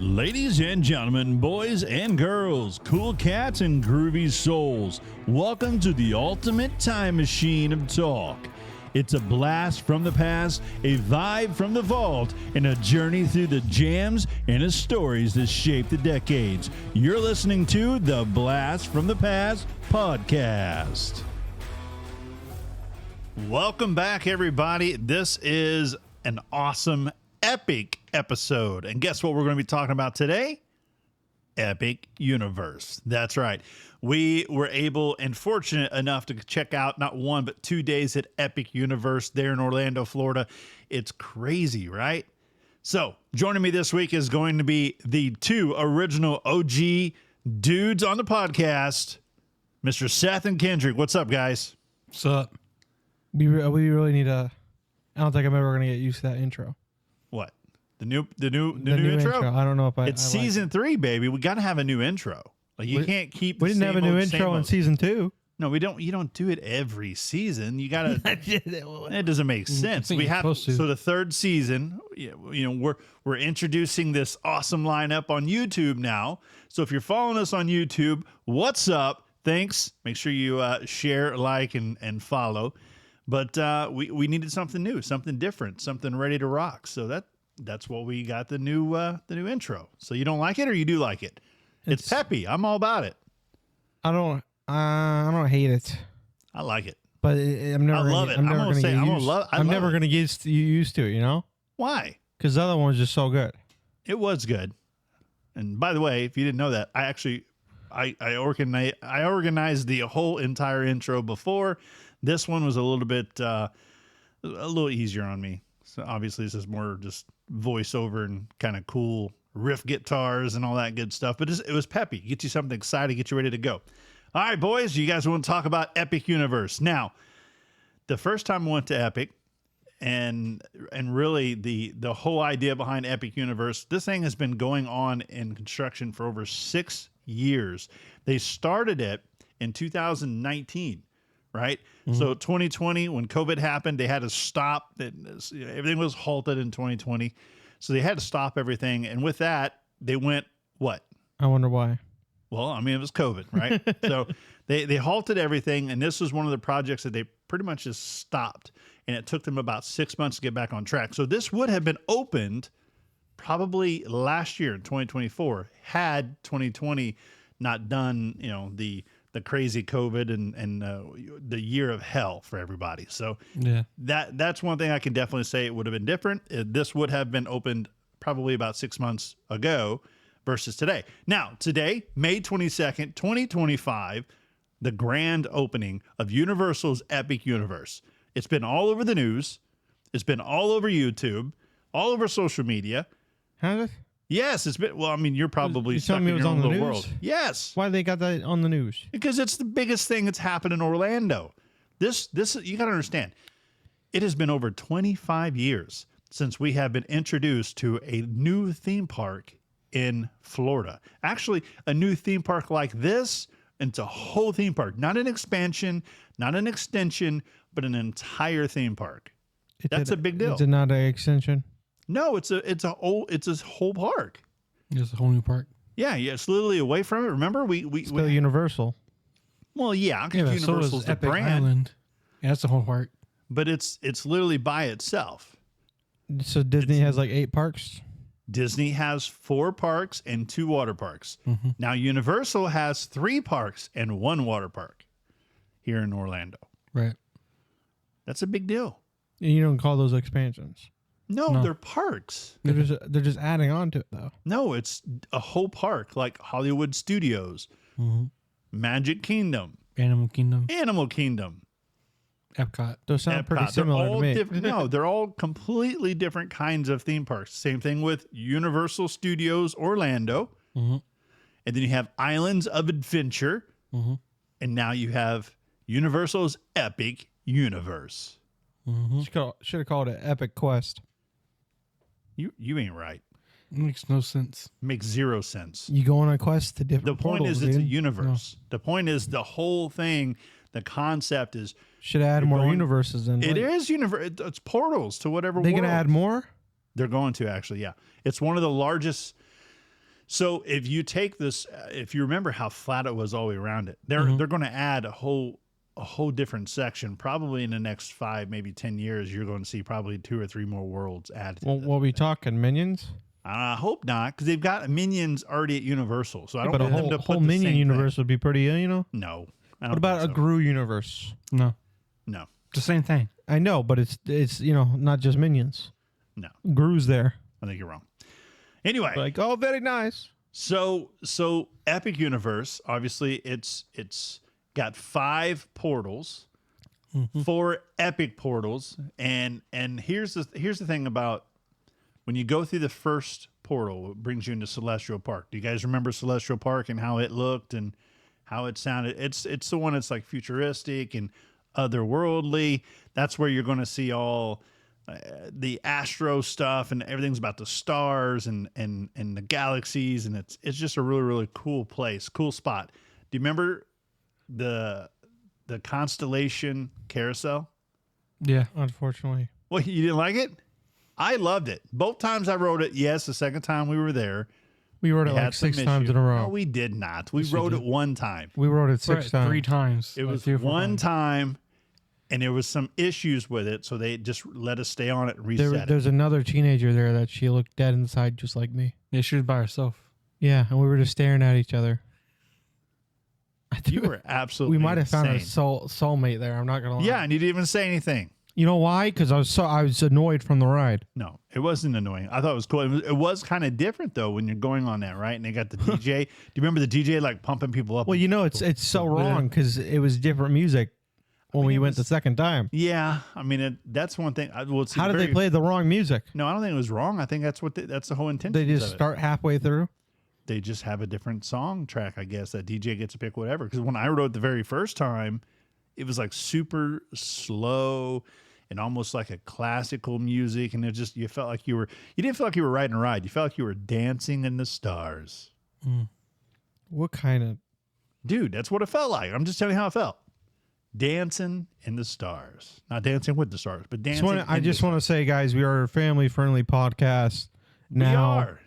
Ladies and gentlemen, boys and girls, cool cats and groovy souls, welcome to the ultimate time machine of talk. It's a blast from the past, a vibe from the vault, and a journey through the jams and the stories that shaped the decades. You're listening to the Blast from the Past podcast. Welcome back, everybody. This is an awesome, epic episode. And guess what we're going to be talking about today? Epic Universe. That's right. We were able and fortunate enough to check out not one, but 2 days at Epic Universe there in Orlando, Florida. It's crazy, right? So joining me this week is going to be the two original OG dudes on the podcast, Mr. Seth and Kendrick. What's up, guys? What's up? We really need a... I don't think I'm ever going to get used to that intro. What? The new intro? I don't know if it's season 3, baby. We got to have a new intro. Like you can't keep. We didn't have a new intro in season 2. No, we don't. You don't do it every season. You gotta. It doesn't make sense. We have so the third season. You know, we're introducing this awesome lineup on YouTube now. So if you're following us on YouTube, what's up? Thanks. Make sure you share, like, and follow. But we needed something new, something different, something ready to rock. So that's what we got the new intro. So you don't like it or you do like it? It's peppy. I'm all about it. I don't hate it. I like it. But I'm never. I love it. I'm never going to get used to it. You know why? Because the other one was just so good. It was good. And by the way, if you didn't know that, I organized the whole entire intro before. This one was a little bit a little easier on me. So obviously this is more just voiceover and kind of cool riff guitars and all that good stuff. But it was peppy. Get you something excited, get you ready to go. All right, boys, you guys want to talk about Epic Universe. Now, the first time I went to Epic and really the whole idea behind Epic Universe, this thing has been going on in construction for over 6 years. They started it in 2019. Right. Mm-hmm. So 2020, when COVID happened, they had to stop. Everything was halted in 2020. So they had to stop everything. And with that, they went what? I wonder why. Well, I mean, it was COVID, right? So they halted everything. And this was one of the projects that they pretty much just stopped. And it took them about 6 months to get back on track. So this would have been opened probably last year in 2024 had 2020 not done, the crazy COVID and the year of hell for everybody. So yeah, that's one thing I can definitely say it would have been different. This would have been opened probably about 6 months ago versus today. Now, today, May 22nd, 2025, the grand opening of Universal's Epic Universe. It's been all over the news. It's been all over YouTube, all over social media. Has it? Yes, it's been. Well, I mean, you're probably stuck in your own little world. Yes. Why they got that on the news? Because it's the biggest thing that's happened in Orlando. This you got to understand. It has been over 25 years since we have been introduced to a new theme park in Florida. Actually, a new theme park like this, and it's a whole theme park, not an expansion, not an extension, but an entire theme park. That's a big deal. It's not an extension. No, it's a whole park. It's a whole new park. Yeah, it's literally away from it. Remember, we still Universal. Well, yeah, because Universal's the brand. Island. Yeah, that's the whole park. But it's literally by itself. So Disney has like 8 parks. Disney has 4 parks and 2 water parks. Mm-hmm. Now Universal has 3 parks and 1 water park here in Orlando. Right. That's a big deal. And you don't call those expansions. No, they're parks. They're just adding on to it, though. No, it's a whole park, like Hollywood Studios, Magic Kingdom, Animal Kingdom, Epcot. Those sound pretty similar to me. No, they're all completely different kinds of theme parks. Same thing with Universal Studios Orlando, and then you have Islands of Adventure, and now you have Universal's Epic Universe. Should have called it Epic Quest. You ain't right. It makes no sense. Makes 0 sense. You go on a quest to different portals. The point is it's a universe. No. The point is the whole thing, the concept is... Should add more universes in. It is universe. It's portals to whatever world. They're going to add more? They're going to, actually, yeah. It's one of the largest So if you take this, if you remember how flat it was all the way around it, they're going to add a whole different section. Probably in the next 5, maybe 10 years, you're going to see probably 2 or 3 more worlds added. Well, what we talking, Minions? I hope not, because they've got Minions already at Universal. So I don't But a want them to whole put the Minion same universe would be pretty, you know? thing. No. I don't What about a think so. Gru universe? No, No. the same thing. I know, but it's not just Minions. No. Gru's there. I think you're wrong. Anyway. Like, oh, very nice. So Epic Universe, obviously it's got 5 portals, 4 epic portals, and here's the thing about when you go through the first portal, it brings you into Celestial Park. Do you guys remember Celestial Park and how it looked and how it sounded? It's the one that's like futuristic and otherworldly. That's where you're going to see all the astro stuff, and everything's about the stars and the galaxies, and it's just a really, really cool place, cool spot. Do you remember the constellation carousel? Yeah. Unfortunately. Well, you didn't like it? I loved it. Both times I rode it. Yes, the second time we were there, We rode it we had like some 6 times issues. in a row. No, we did not. We Yes, you rode did. it one time. We rode it Right, 6 times. 3 times. It like was 3 or 4 one times. time, and there was some issues with it, so they just let us stay on it and reset it. There's another teenager there that she looked dead inside just like me. Yeah, she was by herself. Yeah, and we were just staring at each other. I think You were absolutely we might have found a insane. soulmate there. I'm not gonna lie. Yeah, and you didn't even say anything. You know why? Because I was annoyed from the ride. No, it wasn't annoying. I thought it was cool. It was kind of different though when you're going on that, right? And they got the DJ. Do you remember the DJ like pumping people up? Well, you know it's so wrong because it was different music when we went the second time. Yeah, I mean that's one thing. How did they play the wrong music? No, I don't think it was wrong. I think that's that's the whole intention. They just of it. start halfway through. They just have a different song track, I guess. That DJ gets to pick whatever. Because when I rode the very first time, it was like super slow and almost like a classical music, and it just you didn't feel like you were riding a ride. You felt like you were dancing in the stars. What kind of? Dude, that's what it felt like. I'm just telling you how it felt. Dancing in the stars. Not dancing with the stars, but dancing. I just want to say, guys, we are a family-friendly podcast. We Now, are.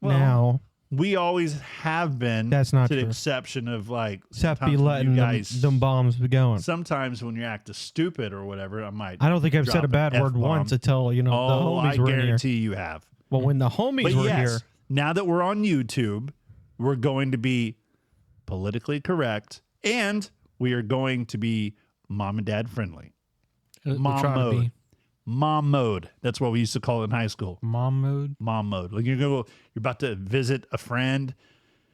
Well, now, we always have been. That's not to the true. exception of like except be sometimes when letting you guys. them bombs be going. Sometimes when you act stupid or whatever, I might. I don't think I've said drop a bad an word F-bomb. once until the Oh, I homies were in here. guarantee you have. Well, when the homies But were yes, here, now that we're on YouTube, we're going to be politically correct, and we are going to be mom and dad friendly. We'll Mom try to mode. be. Mom mode. That's what we used to call it in high school. Mom mode. Mom mode. Like you're about to visit a friend,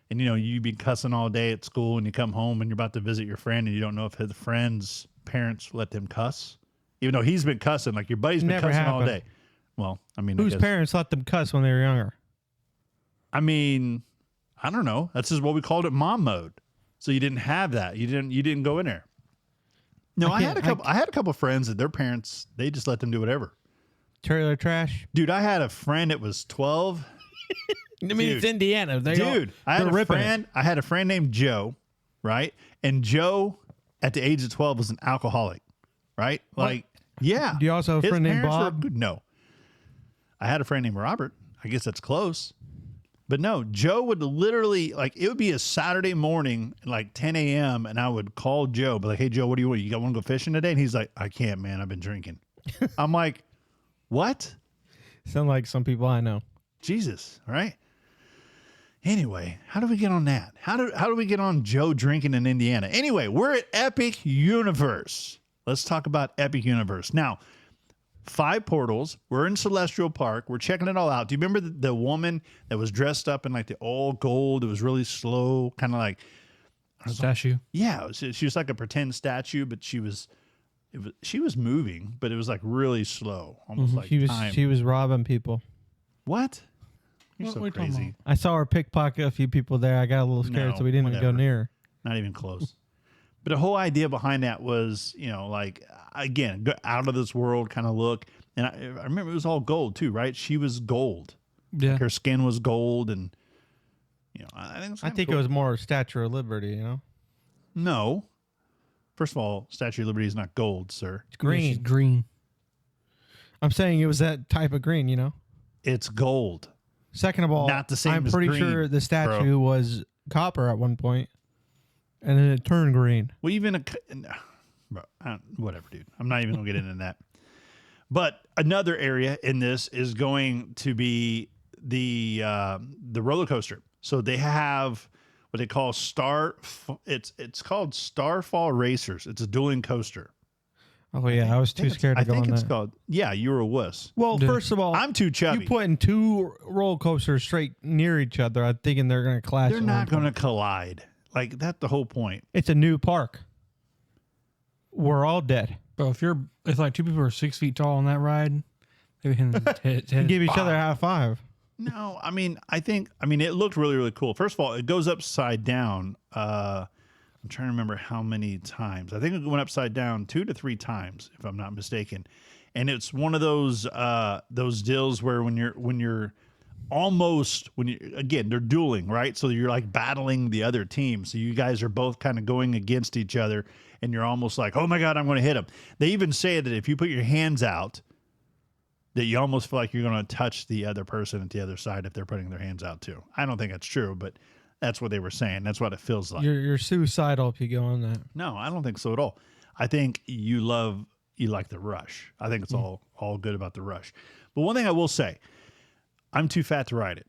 and you've been cussing all day at school, and you come home and you're about to visit your friend, and you don't know if the friend's parents let them cuss, even though he's been cussing. Like your buddy's been Never cussing all happened. day. Well, I mean, whose parents let them cuss when they were younger? I mean, I don't know. That's just what we called it, mom mode. So you didn't have that. You didn't go in there. No, I had a couple friends that their parents, they just let them do whatever. Trailer trash. Dude, I had a friend that was 12. I mean, it's Indiana. I had a friend named Joe, right? And Joe, at the age of 12, was an alcoholic, right? Like, yeah. Do you also have a His friend named parents were Bob? good. No. I had a friend named Robert. I guess that's close. But no, Joe would literally, like, it would be a Saturday morning, like 10 a.m., and I would call Joe, be like, hey, Joe, what do you want? You want to go fishing today? And he's like, I can't, man. I've been drinking. I'm like, what? Sound like some people I know. Jesus, all right? Anyway, how do we get on that? How do we get on Joe drinking in Indiana? Anyway, we're at Epic Universe. Let's talk about Epic Universe. Now, 5 portals. We're in Celestial Park. We're checking it all out. Do you remember the woman that was dressed up in like the all gold? It was really slow, kind of like Statue. yeah. She was like a pretend statue, but she was moving, but it was like really slow, almost like time. She was robbing people. What? You're What so are we talking crazy. I saw her pickpocket a few people there. I got a little scared, No, so we didn't even go whatever. near her. Not even close. But the whole idea behind that was, like, again, go out of this world kind of look. And I remember it was all gold too, right? She was gold. Yeah. Like her skin was gold. And, I think it was more Statue of Liberty, No. First of all, Statue of Liberty is not gold, sir. It's green. Yeah, she's green. I'm saying it was that type of green, It's gold. Second of all, Not the same I'm as pretty green, sure the statue was copper at one point, and then it turned green. Well, even whatever, dude. I'm not even gonna get into that. But another area in this is going to be the roller coaster. So they have what they call it's called Starfall Racers. It's a dueling coaster. Oh yeah, I was too scared to I go think on it's that. called. Yeah, you were a wuss. Well, Yeah. first of all, I'm too chubby. you putting two roller coasters straight near each other. I'm thinking they're going to clash. They're not going to collide. Like that's the whole point. It's a new park. We're all dead. But if like two people are 6 feet tall on that ride, they can Give each other a high five. No, I mean, it looked really, really cool. First of all, it goes upside down. I'm trying to remember how many times. I think it went upside down 2 to 3 times, if I'm not mistaken. And it's one of those deals where when you're almost again, they're dueling, right? So you're like battling the other team. So you guys are both kind of going against each other, and you're almost like, oh my God, I'm going to hit him. They even say that if you put your hands out, that you almost feel like you're going to touch the other person at the other side if they're putting their hands out too. I don't think that's true, but that's what they were saying. That's what it feels like. You're suicidal if you go on that. No, I don't think so at all. I think you like the rush. I think it's all good about the rush. But one thing I will say, I'm too fat to ride it.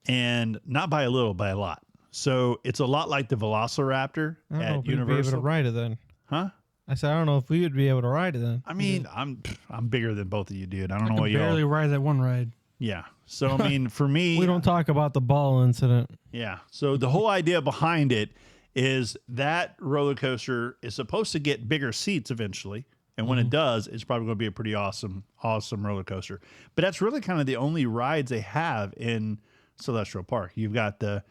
And not by a little, by a lot. So it's a lot like the Velociraptor I don't know at if we'd be able Universal. to ride it then. Huh? I said I don't know if we would be able to ride it then. I mean, I'm bigger than both of you, dude. I don't know what I barely y'all. ride that one ride. Yeah. So I mean, for me, We don't talk about the ball incident. yeah. So the whole idea behind it is that roller coaster is supposed to get bigger seats eventually. And when it does, it's probably going to be a pretty awesome roller coaster. But that's really kind of the only rides they have in Celestial Park. You've got the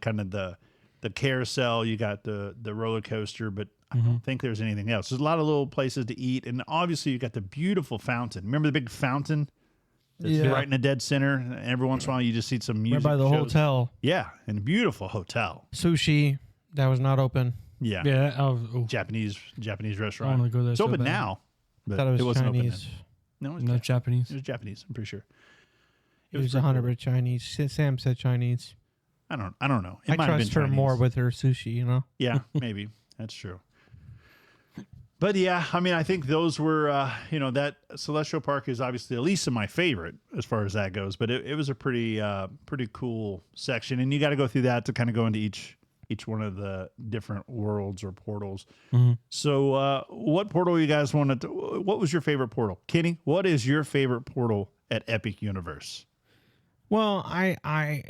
kind of the carousel, you got the roller coaster, but I don't think there's anything else. There's a lot of little places to eat. And obviously you got the beautiful fountain. Remember the big fountain? That's Yeah. right in the dead center. And every once in a while you just see some music Right by the shows. hotel. Yeah, and a beautiful hotel. Sushi that was not open. Yeah. Yeah, I was. Japanese I restaurant. want to go there. It's so open bad. now. But Thought it was wasn't open Chinese. then. No, it was, No Japanese. it was Japanese, I'm pretty sure. It was pretty cool. 100% Chinese. Sam said Chinese. I don't know. It I might have trust been her Chinese. more with her sushi, you know? Yeah, maybe. That's true. But yeah, I mean, I think those were, that Celestial Park is obviously at least my favorite as far as that goes. But it was a pretty cool section, and you got to go through that to kind of go into each one of the different worlds or portals. Mm-hmm. So, what portal you guys wanted to? What was your favorite portal, Kenny? What is your favorite portal at Epic Universe? Well, I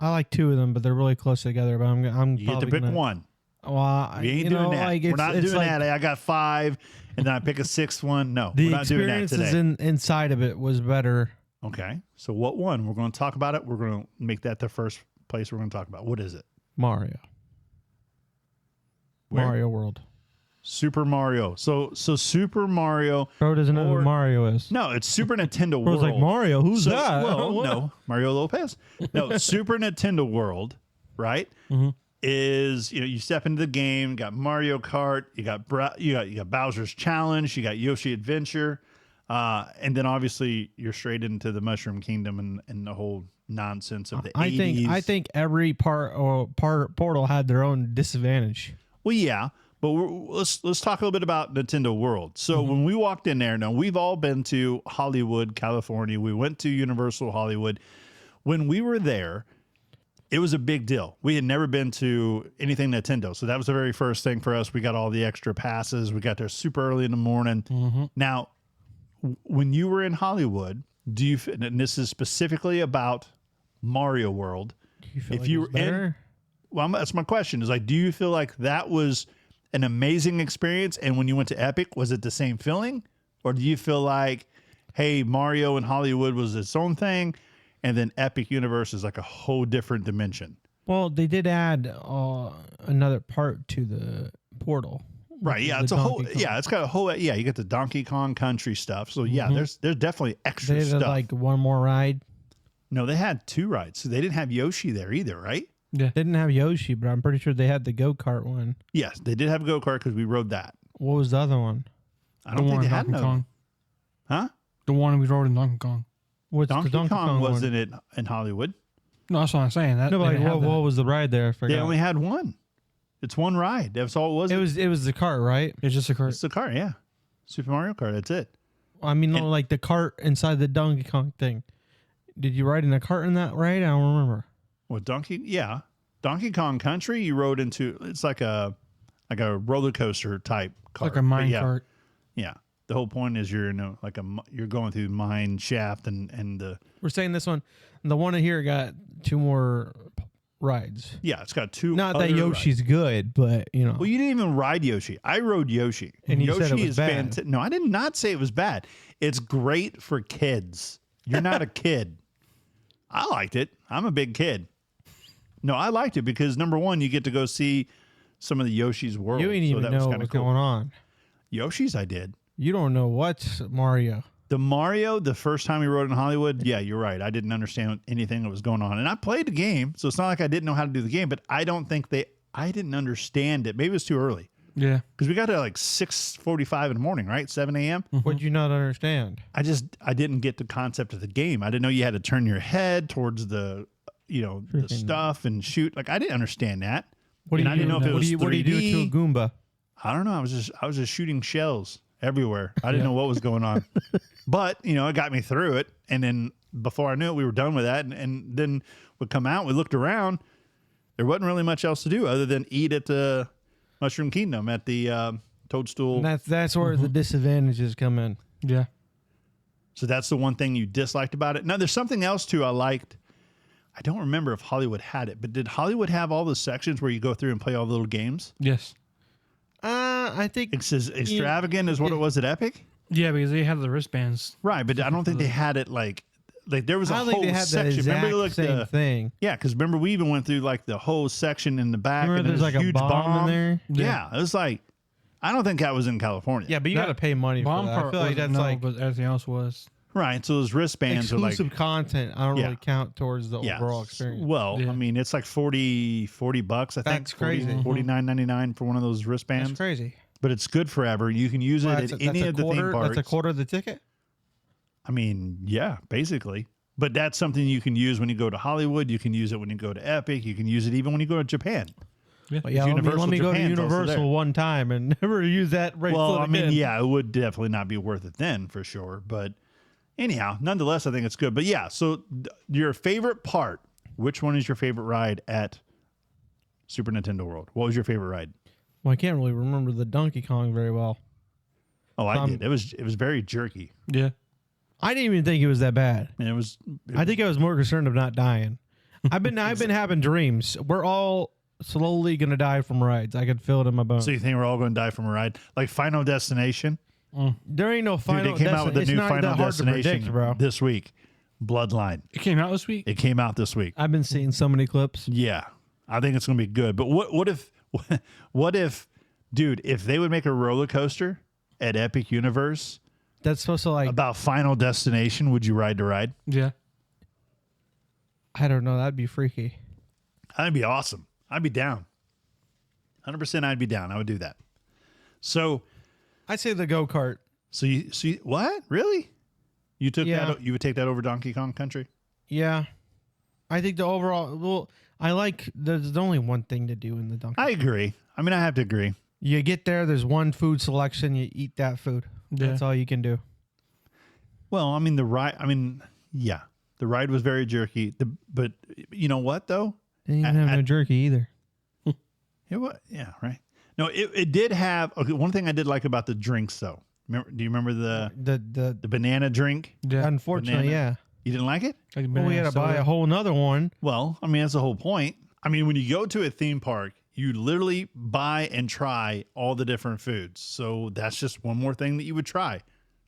like two of them, but they're really close together. But I'm You get to probably pick gonna, one. Well, We ain't you doing know, that. like, We're it's- not it's doing like that. I got 5, and then I pick a 6th one. No, The we're not doing that experiences today. inside of it was better. Okay, so what one? We're going to talk about it. We're going to make that the first place we're going to talk about. What is it? Mario. Where? Mario World. Super Mario. So Super Mario. Bro doesn't know Or- who Mario is. No, it's Super Nintendo Bro's World. like, Mario, who's So- that? Well, What? no, Mario Lopez. No, Super Nintendo World, right? Mhm. Is you step into the game, got Mario Kart, you got Bowser's Challenge, you got Yoshi Adventure, and then obviously you're straight into the Mushroom Kingdom and the whole nonsense of the 80s. I think every portal had their own disadvantage. Well, yeah, but let's talk a little bit about Nintendo World. So when we walked in there, now we've all been to Hollywood, California. We went to Universal Hollywood. When we were there, it was a big deal. We had never been to anything Nintendo, so that was the very first thing for us. We got all the extra passes. We got there super early in the morning. Now, when you were in Hollywood, and this is specifically about Mario World, Do you feel If like you it was were in- better? well, that's my question. Is like, do you feel like that was an amazing experience? And when you went to Epic, was it the same feeling? Or do you feel like, hey, Mario in Hollywood was its own thing, and then Epic Universe is like a whole different dimension? Well, they did add another part to the portal. Right. which Yeah. is It's the a whole, Donkey Kong. yeah, it's got a whole, yeah, you get the Donkey Kong Country stuff. So yeah, there's definitely extra They did stuff. like one more ride. No, they had 2 rides. So they didn't have Yoshi there either, right? Yeah. They didn't have Yoshi, but I'm pretty sure they had the go-kart one. Yes, they did have a go-kart because we rode that. What was the other one? I don't think they had Donkey no. Kong. Huh? The one we rode in Donkey Kong. What's Donkey the Donkey Kong Kong wasn't one? it in Hollywood? No, that's what I'm saying. That, No, but they like, didn't have what that. was the ride there? I forgot. They only had one. It's one ride. That's all it was. It was the cart, right? It's just a cart. It's the car, yeah. Super Mario Kart. That's it. I mean, no, like the cart inside the Donkey Kong thing. Did you ride in a cart in that ride? I don't remember. What Donkey? Yeah, Donkey Kong Country. You rode into. It's like a roller coaster type cart. Like a But mine yeah, cart. Yeah. The whole point is you're in a you're going through mine shaft and the We're saying this one. The one in here got 2 more rides. yeah. It's got 2. Not that other Yoshi's good, but you know. Well, you didn't even ride Yoshi. I rode Yoshi. And you Yoshi said it was is bad. No, I did not say it was bad. It's great for kids. You're not a kid. I liked it. I'm a big kid. No, I liked it because number one, you get to go see some of the Yoshi's world. You ain't so even that was know kinda what's cool. going on. Yoshi's, I did. You don't know what's Mario. The Mario, the first time we rode in Hollywood, yeah, you're right. I didn't understand anything that was going on. And I played the game, so it's not like I didn't know how to do the game, but I don't think I didn't understand it. Maybe it was too early. Yeah. Because we got there like 6:45 in the morning, right? 7 a.m. What'd you not understand? I didn't get the concept of the game. I didn't know you had to turn your head towards the Freaking- stuff and shoot. Like I didn't understand that. What do And you I didn't know if it what was do you, what do you do 3D. to a Goomba? I don't know. I was just shooting shells everywhere. I didn't know what was going on. But, it got me through it. And then before I knew it, we were done with that. And then we'd come out, we looked around. There wasn't really much else to do other than eat at the Mushroom Kingdom at the Toadstool. And that's where the disadvantages come in. Yeah. So that's the one thing you disliked about it. Now, there's something else too I liked. I don't remember if Hollywood had it, but did Hollywood have all the sections where you go through and play all the little games? Yes. I think It's as extravagant as what it was at Epic? Yeah, because they have the wristbands. Right, but I don't think they had it like there was a I don't whole think they had the section. exact Remember, like same thing. yeah, because remember we even went through like the whole section in the back. Remember and there's this like a huge bomb in there? Yeah, it was like I don't think that was in California. Yeah, but you That got to pay money for Bomb that. I part feel like wasn't, that's no, like but everything else was. Right. So those wristbands are like exclusive content. I don't Yeah. really count towards the yeah. overall experience. Well, Yeah. I mean, it's like $40 bucks. I think That's crazy. $49.99 for one of those wristbands. That's crazy. But it's good forever. You can use it Well, at any a of the quarter, theme parks. That's a quarter of the ticket? I mean, yeah, basically. But that's something you can use when you go to Hollywood. You can use it when you go to Epic. You can use it even when you go to Japan. But yeah, let Universal me go to Japan's also there. Universal one time and never use that bracelet Well, I mean, again. yeah, it would definitely not be worth it then for sure. But anyhow, nonetheless, I think it's good. But yeah, so your favorite part, which one is your favorite ride at Super Nintendo World? What was your favorite ride? Well, I can't really remember the Donkey Kong very well. Oh, I did. It was very jerky. Yeah. I didn't even think it was that bad. And it was I think I was more concerned of not dying. I've been having dreams. We're all slowly gonna die from rides. I could feel it in my bones. so you think we're all going to die from a ride? Like Final Destination? There ain't no Dude, final. they came out with the it's new not Final that hard to Destination predict, bro. this week. Bloodline. It came out this week? It came out this week. I've been seeing so many clips. Yeah, I think it's going to be good. But what if, dude, if they would make a roller coaster at Epic Universe That's supposed to like. about Final Destination, would you ride the ride? Yeah. I don't know. That'd be freaky. That'd be awesome. I'd be down. 100% I'd be down. I would do that. So I'd say the go kart. you see what? Really? You took Yeah. that? You would take that over Donkey Kong Country? Yeah, I think the overall. Well, I like. There's only one thing to do in the Donkey. I agree. I mean, I have to agree. You get there. There's one food selection. You eat that food. Yeah. That's all you can do. Well, I mean, the ride, yeah, the ride was very jerky. But you know what, though? And you didn't have no jerky either. Yeah, right. No, it did have, okay, one thing I did like about the drinks, though. Do you remember the banana drink? Yeah. Unfortunately, Banana. yeah. You didn't like it? Like Well, we had to buy a whole nother one. Well, I mean, that's the whole point. I mean, when you go to a theme park, you literally buy and try all the different foods. So that's just one more thing that you would try.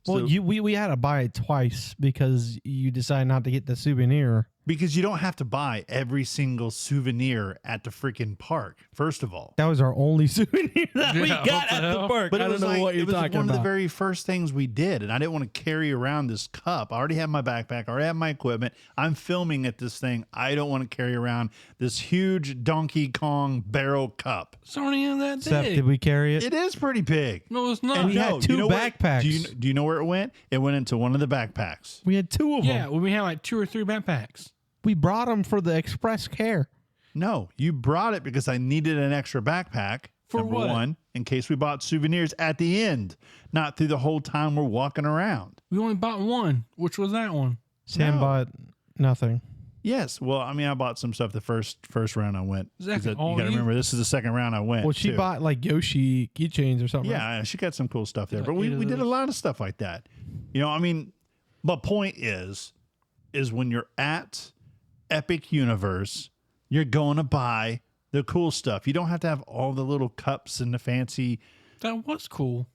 Well, So- we had to buy it twice because you decided not to get the souvenir. Because you don't have to buy every single souvenir at the freaking park, first of all. That was our only souvenir that we Yeah, got what the at the hell? park. But I it don't was know like what you're it was talking one of the about. very first things we did, and I didn't want to carry around this cup. I already have my backpack, I already have my equipment. I'm filming at this thing. I don't want to carry around this huge Donkey Kong barrel cup. It's not even that Seth, big. did we carry it? It is pretty big. No, it's not. And We had no, two you know where- backpacks. do you know where it went? It went into one of the backpacks. We had 2 of them. Yeah, well, we had like 2 or 3 backpacks. We brought them for the express care. No, you brought it because I needed an extra backpack. For number what? one, in case we bought souvenirs at the end, not through the whole time we're walking around. We only bought one, which was that one. Sam No. bought nothing. Yes, well, I mean, I bought some stuff the first round I went. 'Cause Exactly. you All got to you? remember, this is the second round I went. Well, she too. bought like Yoshi keychains or something. Yeah, she got some cool stuff there. Like But we 8 of did a those. lot of stuff like that. You know, I mean, the point is when you're at Epic Universe, you're going to buy the cool stuff. You don't have to have all the little cups and the fancy. That was cool.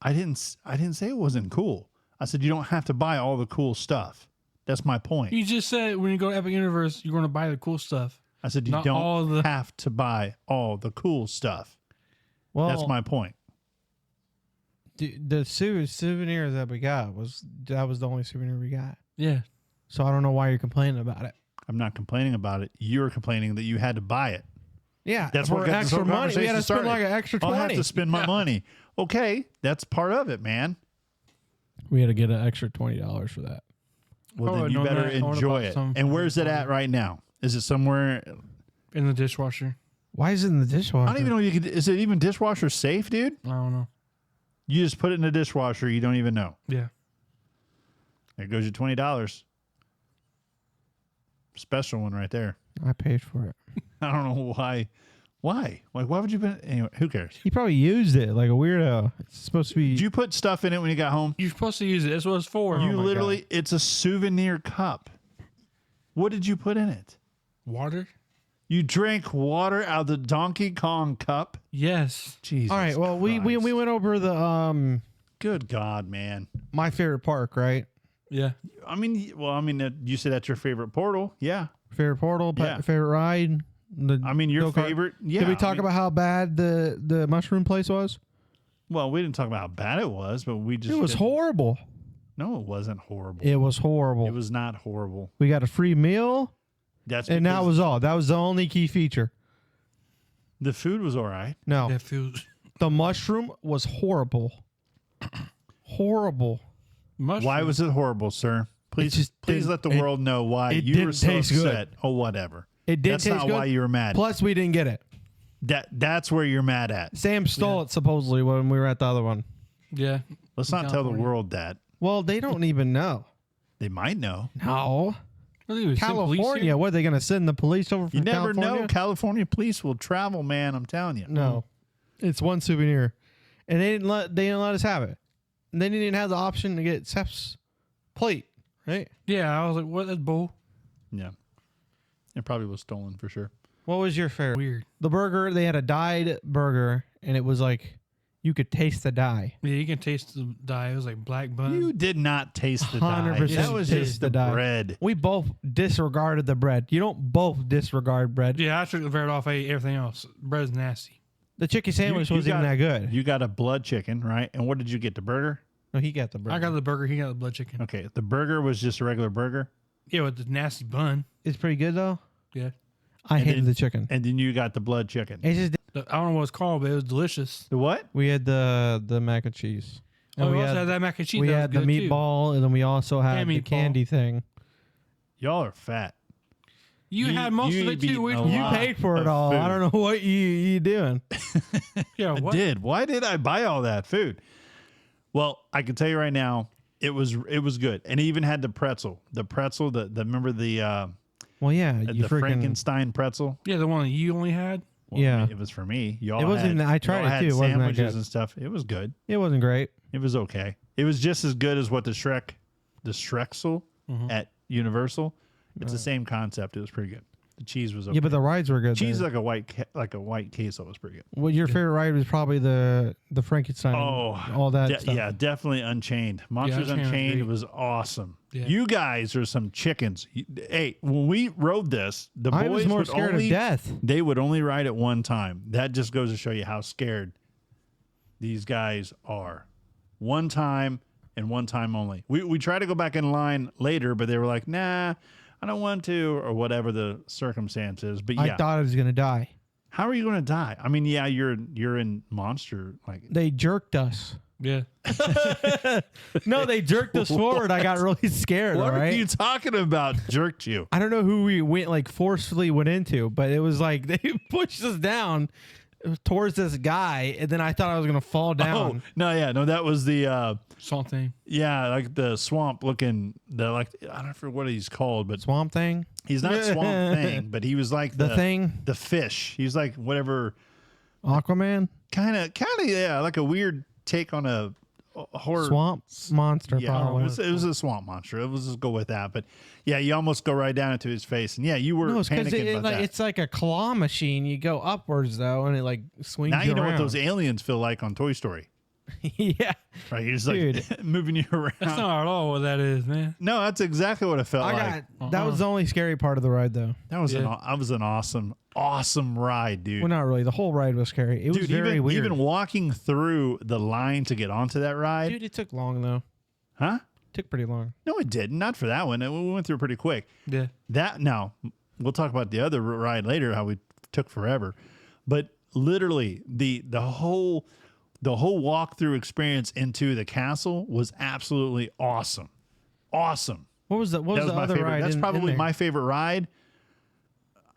I didn't say it wasn't cool. I said you don't have to buy all the cool stuff. That's my point. You just said when you go to Epic Universe, you're going to buy the cool stuff. I said you not all don't the- have to buy all the cool stuff. Well, That's my point. the souvenirs that we got was the only souvenir we got. Yeah. So I don't know why you're complaining about it. I'm not complaining about it. You're complaining that you had to buy it. Yeah, That's for what got this extra whole money. We had to conversation spend started. like an extra I'll 20. have to spend my money. Okay, that's part of it, man. We had to get an extra $20 for that. Well, Oh, then you no, better no, I would've enjoy bought it. some And for where's it at right now? Is it somewhere? In the dishwasher. Why is it in the dishwasher? I don't even know. Is it even dishwasher safe, dude? I don't know. You just put it in the dishwasher. You don't even know. Yeah. There goes your $20. Special one right there. I paid for it. I don't know why. Why? Like, why would you? Anyway, who cares? He probably used it like a weirdo. It's supposed to be. Did you put stuff in it when you got home? You're supposed to use it. That's what it's for. You my literally, it's a souvenir cup. What did you put in it? Water? You drank water out of the Donkey Kong cup. Yes. Jesus. All right. Well, we Christ. went over the Good God, man. my favorite park, right? Yeah. You said that's your favorite portal. Yeah. Favorite portal, Yeah. favorite ride. I mean, your go-kart. favorite. Yeah. Did we talk about how bad the mushroom place was? Well, we didn't talk about how bad it was, but we just. It was didn't- horrible. No, it wasn't horrible. It was horrible. It was not horrible. We got a free meal, That's and that because was all. That was the only key feature. the food was all right. No, That feels the mushroom was horrible. Horrible. mushroom. Why was it horrible, sir? Please, just please didn't- let the it- world know why it you were didn't so taste good. upset. Oh, whatever. It did That's taste not good. why you were mad. Plus, we didn't get it. That's where you're mad at. Sam stole it supposedly when we were at the other one. Yeah. Let's not tell the California. world that. Well, they don't even know. They might know. No, What do they send police California. here? What are they going to send the police over from You never California? know. California police will travel, man. I'm telling you. No, it's one souvenir, and they didn't let us have it. And they didn't even have the option to get Seth's plate. Right? Yeah, I was like, what? That's bull. Yeah. It probably was stolen for sure. What was your favorite? Weird. The burger. They had a dyed burger, and it was like you could taste the dye. Yeah, you can taste the dye. It was like black bun. You did not taste the dye. 100% That was taste just the the dye. bread. We both disregarded the bread. You don't both disregard bread. Yeah, I took the bread off. I ate everything else. Bread's nasty. The chicken sandwich You wasn't even got- that good. You got a blood chicken, right? And what did you get? The burger? No, he got the burger. I got the burger. He got the blood chicken. Okay. The burger was just a regular burger. Yeah, with the nasty bun. It's pretty good though. Yeah. I hated then- the chicken. And then you got the blood chicken. It's just I don't know what it's called, but it was delicious. The what? we had the mac and cheese. And Oh, we also had that mac and cheese. we that was had the good, too. meatball, and then we also had And the meatball. candy thing. Y'all are fat. You You- had most you of it ain't too. eating Which a one? You lot paid for it of all. food. I don't know what you doing. Yeah, I what? did. Why did I buy all that food? Well, I can tell you right now, it was good, and it even had the pretzel. The pretzel. The remember the Well, yeah, you the freaking Frankenstein pretzel. Yeah, the one that you only had. Well, Yeah. it was for me. Y'all It wasn't had- even- I tried y'all it had too. It wasn't that sandwiches good. and stuff. It was good. It wasn't great. It was okay. It was just as good as what the Shrexel Mm-hmm. at Universal. It's the same concept. It was pretty good. The cheese was okay. Yeah, but the rides were good. cheese there. like a white queso was pretty good. Well, your favorite ride was probably the Frankenstein. Oh, all that stuff. yeah, definitely Unchained. Monsters Unchained was Unchained great. was awesome. Yeah. You guys are some chickens. Hey, when we rode this, the boys I was more would scared only, of death. They would only ride it one time. That just goes to show you how scared these guys are. One time and one time only. We tried to go back in line later, but they were like, nah, I don't want to, or whatever the circumstances. But yeah, I thought I was gonna die. how are you going to die? I mean, yeah, you're in monster. Like, They jerked us. Yeah. No, they jerked us forward. I got really scared. what all are right. you talking about? Jerked you? I don't know who we went like forcefully went into, but it was like they pushed us down towards this guy, and then I thought I was gonna fall down. Oh no, that was the Something. yeah, like the swamp looking. The like I don't know what he's called, but Swamp Thing, he's not Swamp Thing, but he was like the thing, the fish. He's like whatever, Aquaman, kind of yeah, like a weird take on a horror swamp monster. Yeah, probably. it was a swamp monster. Let's just go with that. But yeah, you almost go right down into his face, and yeah, you were No, it's because panicking about that. it's like a claw machine. You go upwards though, and it like swings. Now you know what around. those aliens feel like on Toy Story, Yeah, right? You're just Dude. like moving you around. That's not at all what that is, man. No, that's exactly what it felt like. that was the only scary part of the ride though. That was Yeah. that was an awesome ride, dude. Well, not really. The whole ride was scary. It was Dude, very weird. even walking through the line to get onto that ride, Dude, it took long though. huh? Took pretty long. No, it didn't. Not for that one. We went through pretty quick. Yeah. That now we'll talk about the other ride later. How we took forever, but literally the whole walkthrough experience into the castle was absolutely awesome. Awesome. What was the That was my other favorite. ride? That's in probably there? my favorite ride.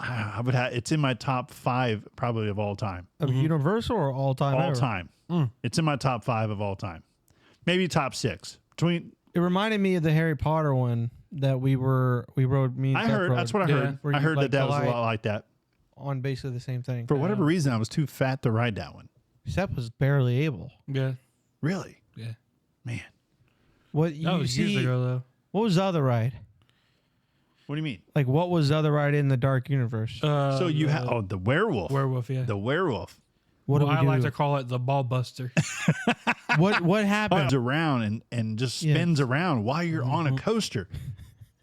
I would have. It's in my top 5 probably of all time. Of Universal or all time? All ever? time. It's in my top 5 of all time. Maybe top 6. Between It reminded me of the Harry Potter one that we rode. Me and I Seth heard rode that's what I Yeah. heard. Where I you, heard like, that was a glide lot like that. on basically the same thing. For whatever reason, I was too fat to ride that one. Seth was barely able. Yeah. Really, Yeah. man. What That you was years see? ago, though. What was the other ride? What do you mean? Like what was the other ride in the Dark Universe? So you have the werewolf. werewolf, yeah. The werewolf What Well, did I we like do? to call it the ball buster. What happened? runs around and just Yeah. spins around while you're on a coaster.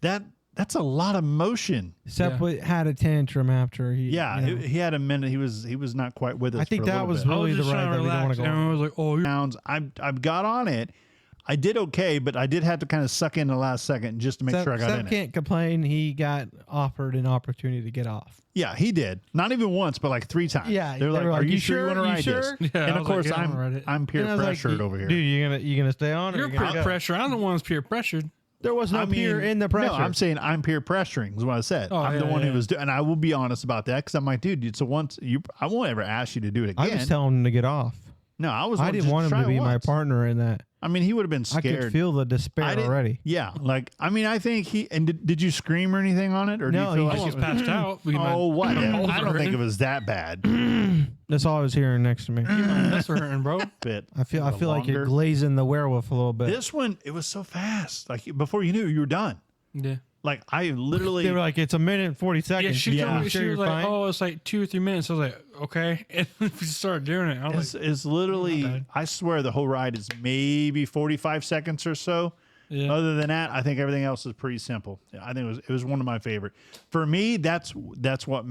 That's a lot of motion. Seth Yeah. had a tantrum after he. Yeah, you know. he had a minute. He was not quite with us. I think for a that little was bit. really the ride that we don't want to go on. Everyone was like, oh, you're Pounds. I've got on it. I did okay, but I did have to kind of suck in the last second just to make sure I got Seth in it. can't complain. He got offered an opportunity to get off. Yeah, he did. Not even once, but like 3 times. Yeah, they're they like, were "Are like, you "You sure you sure? want to You ride sure?" this?" Yeah, And I of was like, course, "Yeah, I'm gonna ride it." I'm peer And I was like, pressured over here. Dude, you gonna stay on? Or You're you gonna peer go? pressure. I'm the one who's peer pressured. There was no I mean, peer in the pressure. No, I'm saying I'm peer pressuring is what I said. Oh, I'm yeah, the one yeah. who was doing, and I will be honest about that because I'm like, dude, it's a once you. I won't ever ask you to do it I again. was telling him to get off. No, I was. I didn't want him to be my partner in that. I mean, he would have been I scared. could feel the I despair didn't- already. Yeah, like I mean, I think he and did you scream or anything on it, or No, do you he feel I like almost it was, passed out. oh what? I don't think hurting. it was that bad. That's all I was hearing next to me. That's hurting, bro. Bit. I feel The like you're longer- glazing the werewolf a little bit. This one, it was so fast. Like before you knew, you were done. Yeah. Like I literally. They were like, it's a minute and 40 Yeah, seconds. she told me, sure she you're was like, fine? oh, it's like 2 or 3 minutes. I was like, okay. And we started doing it. I was like, It's literally, Not bad. I swear the whole ride is maybe 45 seconds or so. yeah. Other than that, I think everything else is pretty simple. I think it was one of my favorite. For me, that's what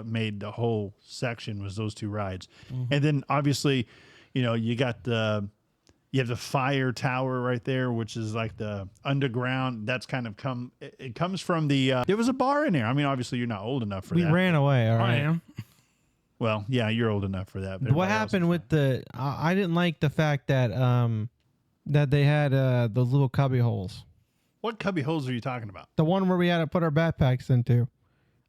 made the whole section was those 2 rides. And then obviously, you got you have the fire tower right there, which is like the underground. That's kind of it comes from the, there was a bar in there. I mean, obviously you're not old enough for We that. ran away. All I right. am. Well, yeah, you're old enough for that. but What everybody else happened is with the? I didn't like the fact that that they had the little cubby holes. What cubby holes are you talking about? The one where we had to put our backpacks into.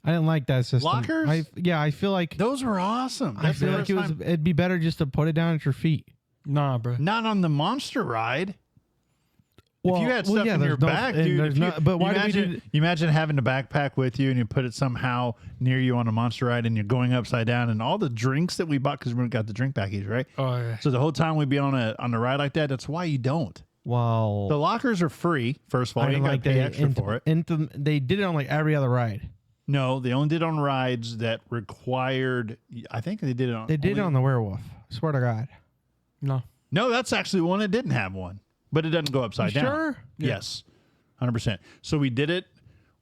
I didn't like that system. Lockers? I feel like Those were awesome. I That's the feel like first time- it'd be better just to put it down at your feet. Nah, bro. Not on the monster ride. Well, if you had well, stuff yeah, in your there's no- back, and dude. there's if you, not- but why you did we imagine, do? you imagine having a backpack with you and you put it somehow near you on a monster ride and you're going upside down and all the drinks that we bought because we got the drink package, right? Oh, yeah. So the whole time we'd be on a ride like that. That's why you don't. Well, The lockers are free. First of all, I you ain't didn't got to like pay that. extra for it. They did it on like every other ride. No, they only did it on rides that required. I think they did it on. They did it only- on the werewolf. I swear to God. No. No, that's actually one that didn't have one, but it doesn't go upside You down. sure? Yeah. Yes. 100%. So we did it.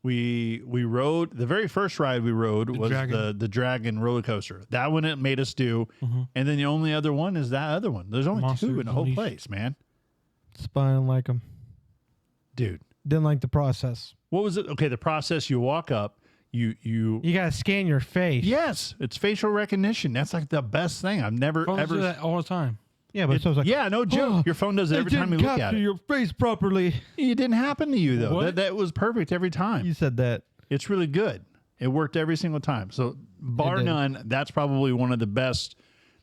We rode the very first ride we rode was dragon. the dragon roller coaster. That one it made us do, and then the only other one is that other one. There's only Monsters two in the whole Unleashed. place, man. I didn't like them. Dude, Didn't like the process. what was it? Okay, the process. You walk up. You You gotta scan your face. yes, it's facial recognition. That's like the best thing I've never Phones do ever. that all the time. Yeah, but so I was like, Yeah, no joke. "Oh, Your phone does it it every time you didn't look at capture it. your face properly. It didn't happen to you though. What? That was perfect every time. You said that. It's really good. It worked every single time. So bar did. none, that's probably one of the best.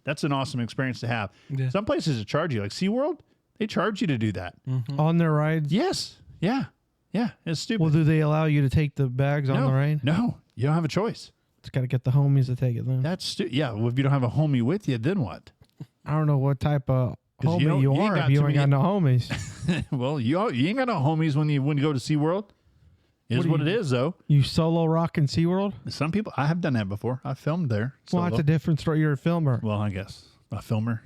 That's an awesome experience to have. Yeah. Some places that charge you, like SeaWorld, they charge you to do that. On their rides. Yes. Yeah. Yeah. It's stupid. Well, do they allow you to take the bags on no, the ride? no, you don't have a choice. Just gotta get the homies to take it then. That's yeah. Well, if you don't have a homie with you, then what? I don't know what type of 'Cause homie you you ain't are got if you too ain't many- got no homies. Well, you ain't got no homies when you go to SeaWorld. It is What what do it is, though. You solo rock in SeaWorld? Some people, I have done that before. I filmed there. Well, that's solo. a different story. You're a filmer. Well, I guess a filmer.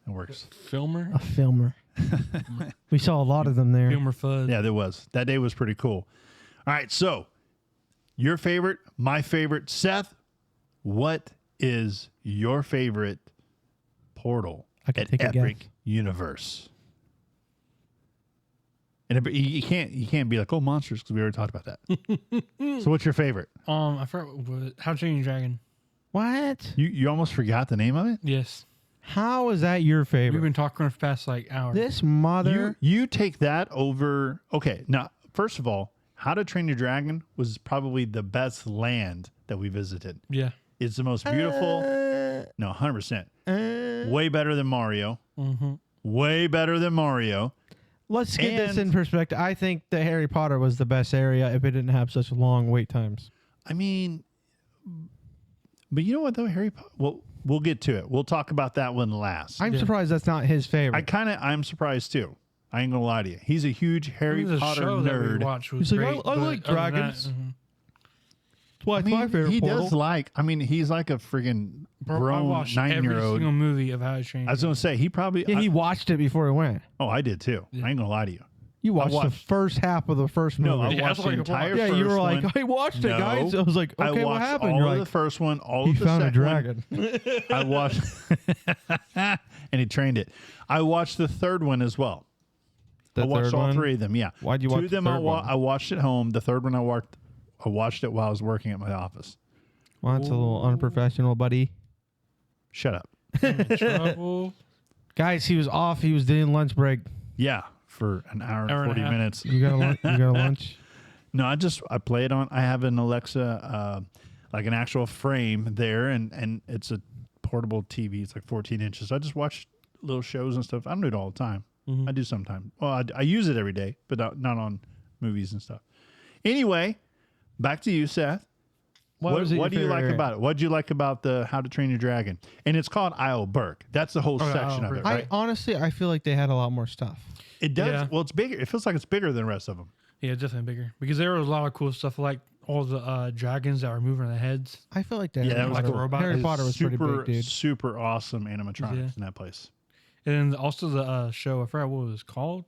It works. Filmer. A filmer. We saw a lot of them there. Filmer fuzz. Yeah, there was. That day was pretty cool. All right, so your favorite, my favorite. Seth, what is your favorite portal I can at take a Epic guess. Universe? And you can't be like, oh, monsters, because we already talked about that. So what's your favorite? I forgot what was it. How to Train Your Dragon. What? You almost forgot the name of it? Yes. How is that your We've favorite? been talking for the past like hour. This mother. You take that over. Okay, now, first of all, How to Train Your Dragon was probably the best land that we visited. Yeah. It's the most beautiful. No, 100%. Way better than Mario. Way better than Mario. Let's get this And- in perspective. I think that Harry Potter was the best area if it didn't have such long wait times. I mean, but you know what though, Harry Potter. Well, we'll get to it. We'll talk about that one last. I'm surprised that's not his favorite. I'm surprised too. I ain't gonna lie to you. He's a huge Harry The Potter show that we nerd. watched was He's like, great. I but like other than that, dragons. That's why it's my favorite he portal. does like. I mean, he's like a friggin' Bro, I grown watched every 9-year-old. single movie of How to Train I was gonna say he probably. Yeah, he watched it before he went. I did too. I ain't gonna lie to you. You watched, the watched- first half of the first movie. No, I Yeah, watched that's the like a entire. yeah, you first were like, one. I watched it, No. guys. I was like, I okay, what watched happened? all You're of like, the first one, all he of the found a second one. dragon. I watched, and he trained it. I watched the third one as well. The I watched third all one? three of them. Yeah, Why'd you Two watch of the them third one? I watched at home. The third one I watched it while I was working at my office. Well, that's a little unprofessional, buddy. Shut up. Trouble. Guys, he was off. He was doing lunch break. Yeah, for an hour and Hour and a 40 half. minutes. You got a lunch? You got a lunch? No, I play it on. I have an Alexa, like an actual frame there, and it's a portable TV. It's like 14 inches. So I just watch little shows and stuff. I don't do it all the time. I do sometimes. Well, I use it every day, but not on movies and stuff. Anyway, back to you, Seth. What do you like about it? What do you like about the How to Train Your Dragon? And it's called Isle Burke. That's the whole Oh, section Isle of it, Burke. right? Honestly, I feel like they had a lot more stuff. It does. Yeah. Well, it's bigger. It feels like it's bigger than the rest of them. Yeah, definitely bigger. Because there was a lot of cool stuff like all the dragons that were moving their heads. I feel like that. Yeah, that was like a cool. robot. Harry It's Potter was pretty big, dude. Super awesome animatronics Yeah. in that place. And then also the show, I forgot what it was called.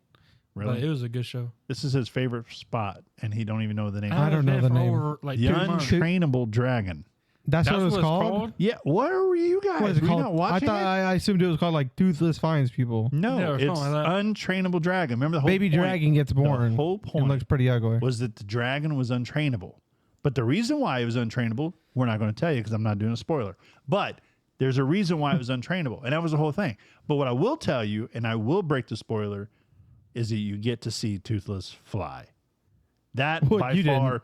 Really? But it was a good show. This is his favorite spot, and he don't even know the name. I don't know It's the been for name. over, like The 2 months. Untrainable Dragon. That's what it was it's called? Yeah, what are you guys? What is it Were you called? not I watching thought it? I assumed it was called like Toothless Finds People. No, Yeah, or it's something like that. Untrainable Dragon. Remember the whole Baby point? dragon gets born. The whole and point looks pretty ugly. was that the dragon was untrainable. But the reason why it was untrainable, we're not going to tell you because I'm not doing a spoiler. But there's a reason why it was untrainable, and that was the whole thing. But what I will tell you, and I will break the spoiler, is that you get to see Toothless fly. That What, by you didn't? far,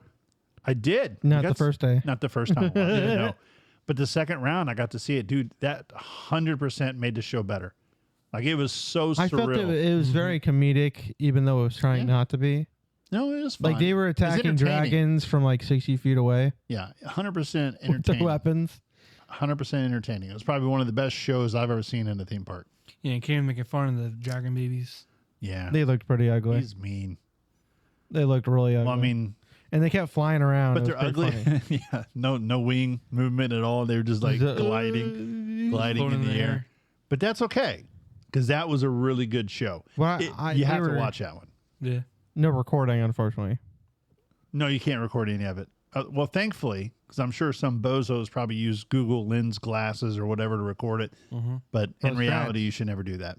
I did. Not You the got first day. Not the first time. I didn't know. But the second round, I got to see it, dude. That 100% made the show better. Like it was so surreal. I felt it was very comedic, even though it was trying Yeah. not to be. No, it was fun. Like they were It was attacking entertaining. dragons from like 60 feet away 100% with their entertaining. weapons. 100% entertaining. It was probably one of the best shows I've ever seen in a theme park. Yeah, and came making fun of the dragon babies. Yeah, They looked pretty ugly. he's mean. They looked really ugly. Well, I mean, and they kept flying around. but It they're was pretty ugly. funny. Yeah, no wing movement at all. They were just like gliding Floating in the air. But that's okay because that was a really good show. Well, You they have to were- watch that one. Yeah. No recording, unfortunately. No, you can't record any of it. Well, thankfully, because I'm sure some bozos probably use Google Lens glasses or whatever to record it. But in reality, you should never do that.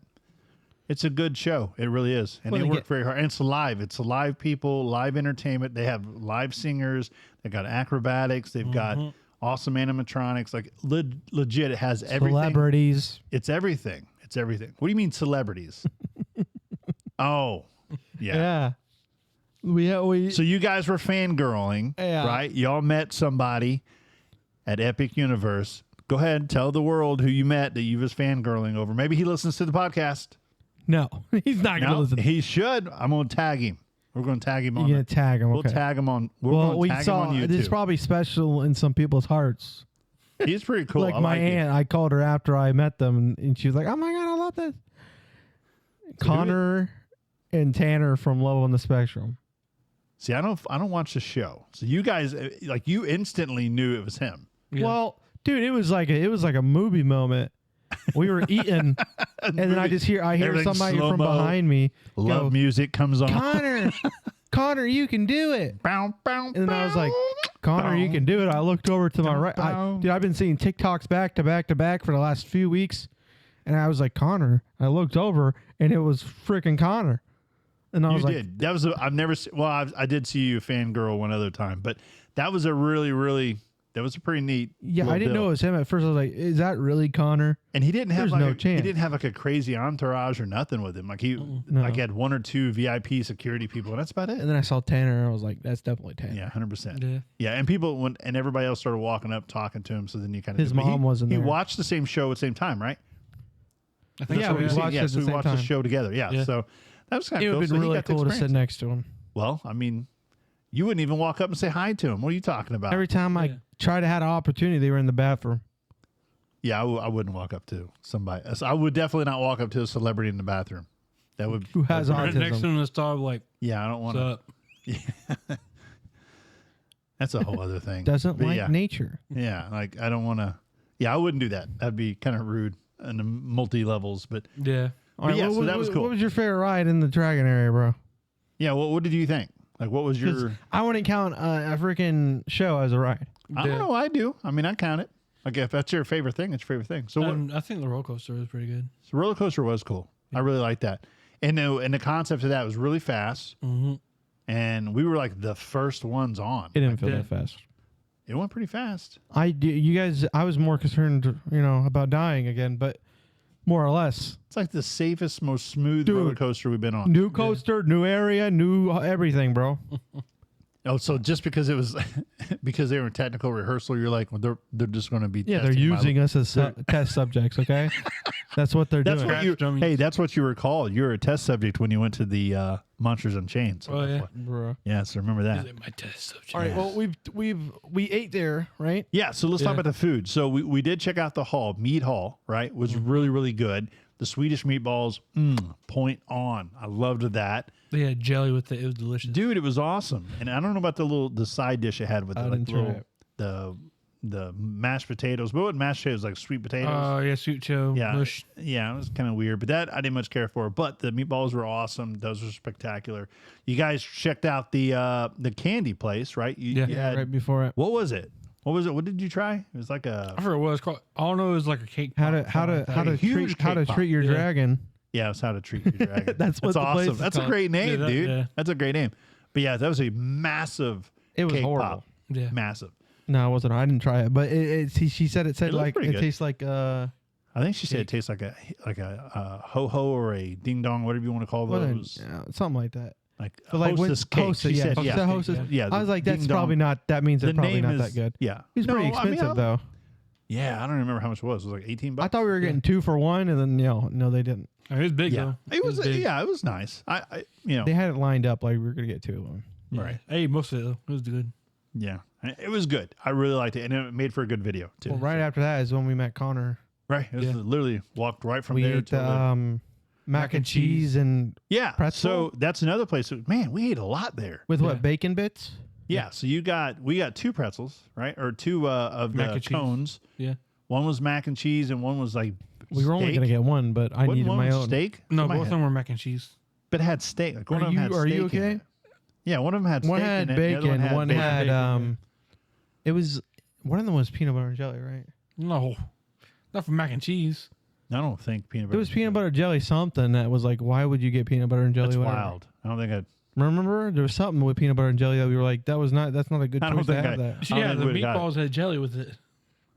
It's a good show. It really is. And Well, they they work very hard. And it's live. It's live people, live entertainment. They have live singers. They've got acrobatics. They've got awesome animatronics. Like legit, it has everything. Celebrities. It's everything. It's everything. What do you mean celebrities? Oh, yeah. We So you guys were fangirling, right? Y'all met somebody at Epic Universe. Go ahead, tell the world who you met that you was fangirling over. Maybe he listens to the podcast. No, he's not going to No, listen. he should. I'm going to tag him. We're going to tag him on. You're going to tag him. We'll Okay. tag him on. We're Well, going we to tag saw him on YouTube. it's probably special in some people's hearts. He's pretty cool. Like I my like him. aunt, I called her after I met them, and she was like, "Oh my god, I love this." Connor and Tanner from Love on the Spectrum. See, I don't watch the show. So you guys, like, you instantly knew it was him. Yeah. Well, dude, it was like a movie moment. We were eating, and then I hear Everything's somebody from slow-mo. behind me Love go, music comes on. Connor, you can do it. Bow, bow, And then I was like, Connor, you can do it. I looked over to my right. Dude, I've been seeing TikToks back to back to back for the last few weeks. And I was like, Connor. I looked over and it was freaking Connor. And I was like, did. That was I've never seen, well, I did see you fangirl one other time, but that was a really, that was a pretty neat. yeah, little I didn't deal. know it was him at first. I was like, is that really Connor? And he didn't have There's no he chance. didn't have like a crazy entourage or nothing with him. Like he had 1 or 2 VIP security people, and that's about it. And then I saw Tanner and I was like, that's definitely Tanner. Yeah, 100%. Yeah. Yeah, and people and everybody else started walking up, talking to him. So then you kind of His mom wasn't He there. watched the same show at the same time, right? I think Yeah, so, we yeah. watched it at so the we same watched time. the show together. Yeah, Yeah. so that was kind It of cool. would have So been he really got the cool to sit experience. next to him. Well, I mean, you wouldn't even walk up and say hi to him. What are you talking about? Every time I tried to have an opportunity, they were in the bathroom. Yeah, I wouldn't walk up to somebody. So I would definitely not walk up to a celebrity in the bathroom. That would. Who has Right next to autism? him in the star, like, Yeah, I don't want what's to. up? That's a whole other thing. Doesn't But like yeah, nature. yeah, like I don't want to. Yeah, I wouldn't do that. That'd be kind of rude in the multi levels. But Yeah. All right, yeah, what, so that was cool. What was your favorite ride in the Dragon area, bro? yeah, what did you think? Like, what was 'Cause your? I wouldn't count a freaking show as a ride. I don't know. I do. I mean, I count it. Like, if that's your favorite thing, it's your favorite thing. So, what, I think the roller coaster was pretty good. so roller coaster was cool. I really liked that. And the concept of that was really fast. Mm-hmm. And we were like the first ones on. It didn't feel Yeah. that fast. It went pretty fast. You guys, I was more concerned, about dying again, but more or less. It's like the safest, most smooth Dude. roller coaster we've been on. New coaster, new area, new everything, bro. Oh, so just because it was because they were in technical rehearsal, you're like, well, they're just going to be Yeah, they're testing my- using us as test subjects, okay? That's what they're That's doing. what you. Dummies. Hey, that's what you were called. You were a test subject when you went to the Monsters Unchained. So Oh, that's yeah. why- Bro. yeah. So remember that. My test subject. All right, well, we ate there, right? Yeah. So let's talk Yeah. about the food. So we did check out the hall, Meat Hall, right? Was really, really good. The Swedish meatballs, point on. I loved that. They had jelly with it. It was delicious. Dude, it was awesome. And I don't know about the side dish it had with I it, like didn't try little, it. the mashed potatoes. But what mashed potatoes, like sweet potatoes. Oh, yeah, sweet show. Yeah, Mush. yeah, it was kind of weird, but that I didn't much care for. But the meatballs were awesome; those were spectacular. You guys checked out the candy place, right? You Yeah. had- Right before it. What was it? What was it? What did you try? It was like I a forgot what it's called. All I know is like a cake. How pop, to something like that. huge cake pop. treat your Yeah. dragon. yeah, it's how to treat your dragon. That's what the place awesome. is That's a called. great name, Yeah, that- dude. yeah. That's a great name. But yeah, that was a massive. It was cake horrible. Pop. Yeah. Massive. No, it wasn't. I didn't try it, but she said It looked like pretty it good. tastes like I think she said it tastes like a ho ho or a ding dong, whatever you want to call those. something like that. Like But like when hostess cake. hostess, She yeah, said, she yeah. said hostess. Yeah, I was like, that's ding dong. probably not. That means they're The probably name not is that good. Yeah, He's No, pretty I mean, expensive though. Yeah, I don't remember how much it was. It was like $18. I thought we were getting 2 for 1, and then no, they didn't. Oh, it was big Yeah, though. it was. big. Yeah, it was nice. I They had it lined up like we were gonna get 2 of them. Yeah. right. I ate most of it though. It was good. Yeah, it was good. I really liked it, and it made for a good video too. Well, right after that is when we met Connor. Right. It was Yeah. literally walked right from We there ate to the. mac and cheese and Yeah. pretzel? So that's another place. Man, we ate a lot there. with Yeah. what, bacon bits? Yeah. So we got 2 pretzels, right, or 2 of Mac the and cheese. cones. Yeah. One was mac and cheese, and one was like. We were only steak. gonna get one, but I Wasn't needed one my was own. steak. No, Somebody both of had- them were mac and cheese. But it had steak. Like one of them had Are you steak in okay? it. Yeah, one of them had steak One had in it. The other bacon. One had bacon, it was one of them was peanut butter and jelly, right? No, not for mac and cheese. I don't think peanut butter. There was peanut butter jelly something that was like, why would you get peanut butter and jelly? That's whatever. wild. I don't think I'd. Remember, there was something with peanut butter and jelly that we were like, that's not a good I don't choice to think have that. I don't Yeah, think the we'd have got it. meatballs had jelly with it.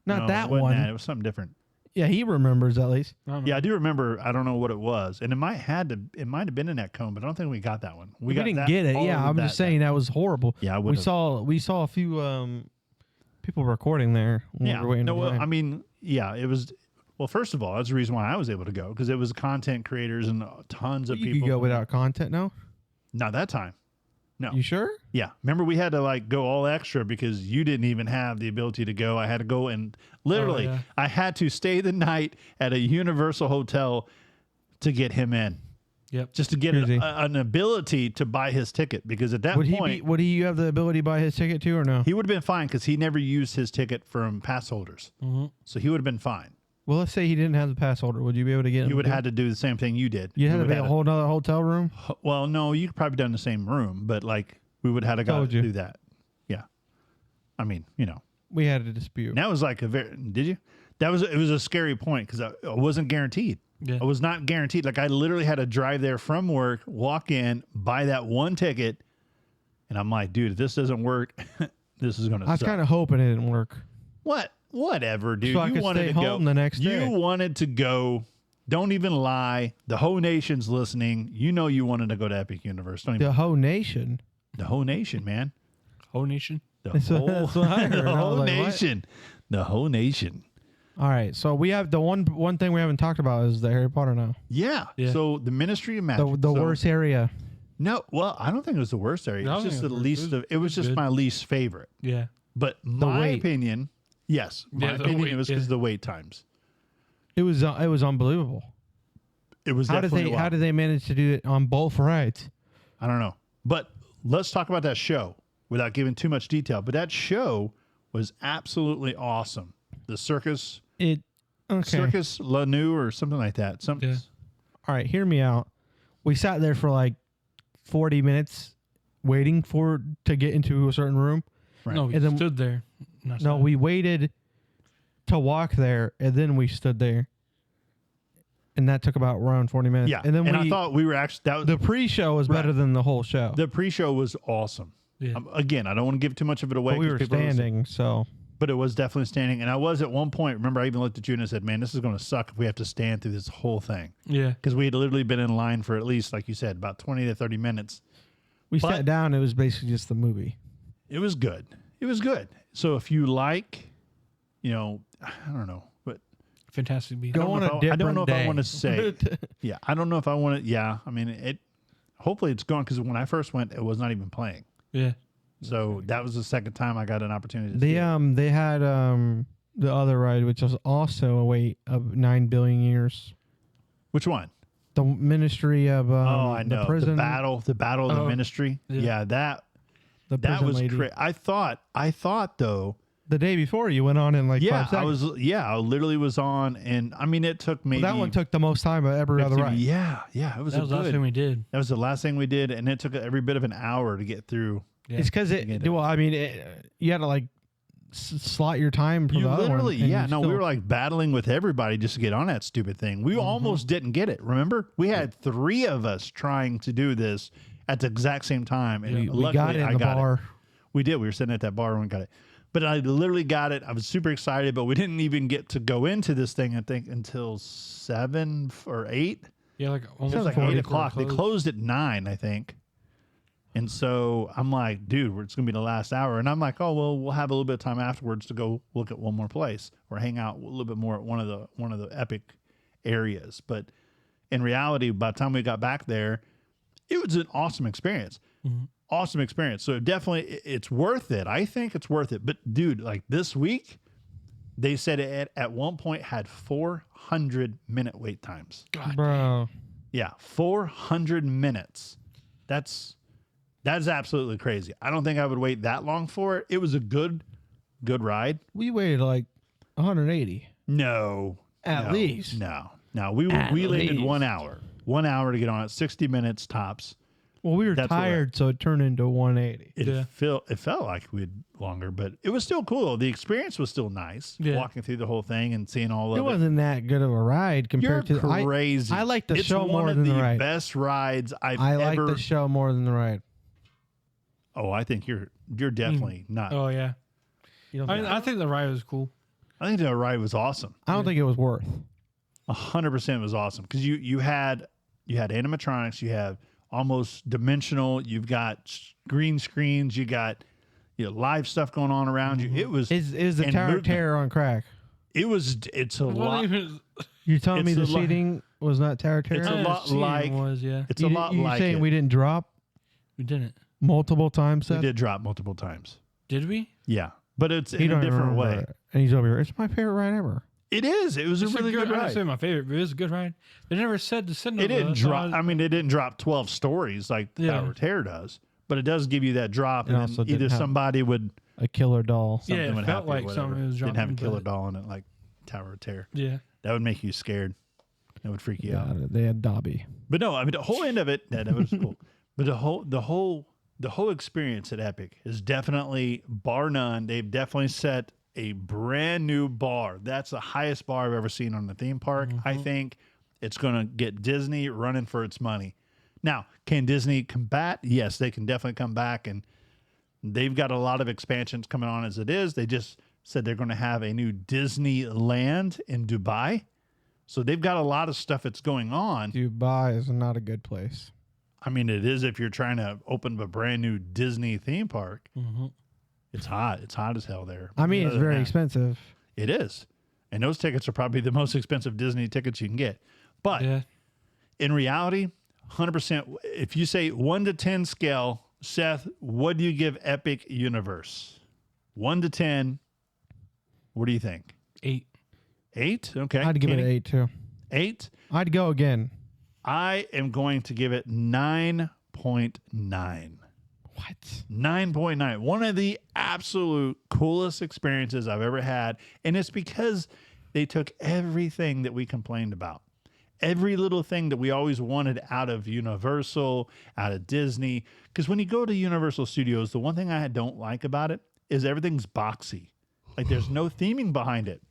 Not No, that it wasn't one. that. It was something different. Yeah, he remembers at least. I don't know. Yeah, I do remember. I don't know what it was, and it might have been in that cone, but I don't think we got that one. We got didn't that, get it. all Yeah, of I'm that- just saying that was horrible. Yeah, I we would. saw a few people recording there when we Yeah, were waiting. no. in Well, line. I mean, yeah, it was. Well, first of all, that's the reason why I was able to go because it was content creators and tons of you people. could go without content now. Not that time. No. You sure? Yeah. Remember, we had to like go all extra because you didn't even have the ability to go. I had to go and literally, yeah. I had to stay the night at a Universal hotel to get him in, Yep. just to get Crazy. an ability to buy his ticket because at that point, Would he have the ability to buy his ticket too, or no? he would have been fine because he never used his ticket from pass holders. Mm-hmm. So he would have been fine. Well, let's say he didn't have the pass holder. Would you be able to get him? He would have had to do the same thing you did. You had We to would be a have whole other hotel room. Well, no, you could probably done the same room, but like we would have had to go Told you. do that. Yeah. I mean, We had a dispute. and that was like did you? It was a scary point because I wasn't guaranteed. Yeah. I was not guaranteed. Like I literally had to drive there from work, walk in, buy that one ticket. And I'm like, dude, if this doesn't work, this is going to I was suck. kind of hoping it didn't work. Whatever, dude. So I You could wanted stay to go. home the next You day. wanted to go. Don't even lie. The whole nation's listening. You know you wanted to go to Epic Universe. Don't even, The whole nation. the whole nation, man. Whole nation. The That's whole, what I heard. the I was whole like, what? nation. The whole nation. All right, so we have the one thing we haven't talked about is the Harry Potter now. Yeah. Yeah. So the Ministry of Magic. The So- worst area. No, well, I don't think it was the worst area. No, I It's don't just think the it was least worst. of. It was just good. my least favorite. Yeah. But my wait. opinion, yes, my Yeah, the opinion, wait, it was yeah. because of the wait times. It was unbelievable. It was How did definitely they manage to do it on both rides? I don't know. But let's talk about that show without giving too much detail. But that show was absolutely awesome. The Circus Circus La New or something like that. Yeah. All right, hear me out. We sat there for like 40 minutes waiting to get into a certain room. Right. No, we And then- stood there. No, we waited to walk there, and then we stood there, and that took about around 40 minutes. Yeah. and then I thought we were actually that was the pre-show was better Right. than the whole show. the pre-show was awesome. Yeah. Again, I don't want to give too much of it away. But we 'cause were people are listening. standing, so But it was definitely standing. And I was at one point, remember, I even looked at you and I said, man, this is going to suck if we have to stand through this whole thing. Yeah. Because we had literally been in line for at least, like you said, about 20 to 30 minutes. we But- sat down. It was basically just the movie. It was good. It was good. So if you like, I don't know, but Fantastic Beasts. Go on a I don't know different if I day. want to say, yeah, I don't know if I want to, yeah. I mean, hopefully it's gone because when I first went, it was not even playing. Yeah. So that was the second time I got an opportunity to see it. They had the other ride, which was also a wait of 9 billion years. Which one? The Ministry of I know. the prison. The battle of the Oh, ministry. yeah. Yeah, that prison was lady. crazy. I thought though, The day before, you went on in like 5 yeah, seconds. I literally was on, and I mean, it took maybe Well, that one took the most time of every other 15 ride. Yeah, it was That was the last thing we did. That was the last thing we did, and it took every bit of an hour to get through. Yeah. It's because well, I mean, you had to like slot your time for You the other one. literally, and yeah, you no, we still- were like battling with everybody just to get on that stupid thing. We almost didn't get it. Remember, we had 3 of us trying to do this at the exact same time, and we luckily got it in I the got bar. it. We did. We were sitting at that bar when we got it. But I literally got it. I was super excited, but we didn't even get to go into this thing, I think, until 7 or 8. Yeah, like It almost was like before 8 it o'clock. They closed at 9, I think. And so I'm like, dude, it's going to be the last hour. And I'm like, oh, well, we'll have a little bit of time afterwards to go look at one more place or hang out a little bit more at one of the epic areas. But in reality, by the time we got back there, it was an awesome experience. Awesome experience. So definitely it's worth it. I think it's worth it. But dude, like this week, they said it at one point had 400-minute wait times. God. Bro, Yeah, 400 minutes. That's absolutely crazy. I don't think I would wait that long for it. It was a good ride. we waited like 180. No. At least. No. We At landed least. 1 hour. 1 hour to get on it. 60 minutes tops. Well, we were That's what tired, so it turned into 180. it felt like we had longer, but it was still cool. The experience was still nice. Yeah. Walking through the whole thing and seeing all of It it. wasn't that good of a ride compared You're to crazy. I like the it's show one more of than the the ride. best rides I've I like ever. the show more than the ride. Oh, I think you're definitely not. Oh yeah. You don't I think the ride was cool. I think the ride was awesome. I don't think it was worth. 100% was awesome because you had animatronics, you have almost dimensional, you've got green screens, you got live stuff going on around you. It was Is the and Tower of movement. Terror on crack? It's a lot. You're telling me It's the a lot- seating was not Tower of Terror? It's a lot like was yeah. it's a lot you like saying it. we didn't drop We didn't. multiple times, We Seth? did drop multiple times. Did we? Yeah, but it's He in a don't different remember way. it. And he's over here. It's my favorite ride ever. It is. It was It's a really good I ride. didn't say my favorite, but it was a good ride. They never said to send It didn't drop. I I mean, it didn't drop 12 stories like the Yeah. Tower of Terror does, but it does give you that drop. It And also then didn't either have- somebody would A killer doll. something Yeah, it would felt happen. Or like whatever. something was didn't have a dropping, killer but- doll in it like Tower of Terror. Yeah. That would make you scared. That would freak you out. Yeah, they had Dobby. But no, I mean the whole end of it, that was cool. But the whole experience at Epic is definitely, bar none. They've definitely set a brand new bar. That's the highest bar I've ever seen on the theme park. I think it's going to get Disney running for its money. Now, can Disney combat? Yes, they can definitely come back, and they've got a lot of expansions coming on as it is. They just said they're going to have a new Disneyland in Dubai. So they've got a lot of stuff that's going on. Dubai is not a good place. I mean, it is if you're trying to open up a brand new Disney theme park. Mm-hmm. It's hot. It's hot as hell there. I mean, it's Other than very that, expensive. It is. And those tickets are probably the most expensive Disney tickets you can get. But Yeah. in reality, 100%, if you say 1 to 10 scale, Seth, what do you give Epic Universe? 1 to 10, what do you think? 8. 8? Okay. I'd give it Kenny? an 8 too. 8? I'd go again. I am going to give it 9.9. What? 9.9. One of the absolute coolest experiences I've ever had. And it's because they took everything that we complained about. Every little thing that we always wanted out of Universal, out of Disney. Because when you go to Universal Studios, the one thing I don't like about it is everything's boxy. Like there's no theming behind it.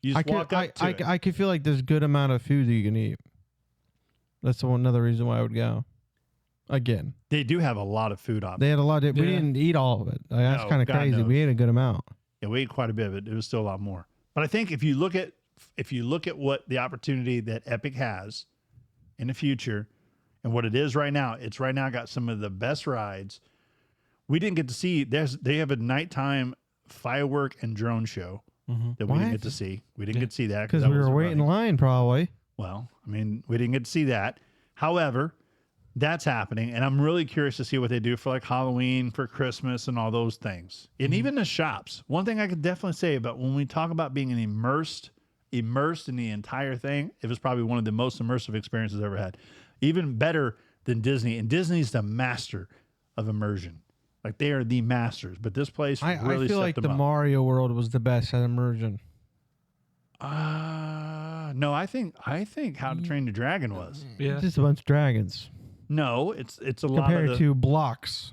You just walk up to it. I could feel like there's a good amount of food that you can eat. That's another reason why I would go. Again, They do have a lot of food options. they had a lot. We Yeah. didn't eat all of it. That's No, kind of God crazy. knows. We ate a good amount. Yeah, we ate quite a bit of it. It was still a lot more. But I think if you look at what the opportunity that Epic has in the future and what it is right now, it's right now got some of the best rides. We didn't get to see. They have a nighttime firework and drone show that we didn't What? get to see. We didn't get to see that Because that we were wasn't waiting in running. line, probably. Well, I mean, we didn't get to see that. However, that's happening, and I'm really curious to see what they do for like Halloween, for Christmas, and all those things, and even the shops. One thing I could definitely say about when we talk about being immersed in the entire thing, it was probably one of the most immersive experiences I've ever had. Even better than Disney, and Disney's the master of immersion. Like they are the masters, but this place I really feel set like them the up. Mario World was the best at immersion. No, I think How to Train Your Dragon was. Yeah. Just a bunch of dragons No, it's a lot compared of the, to blocks,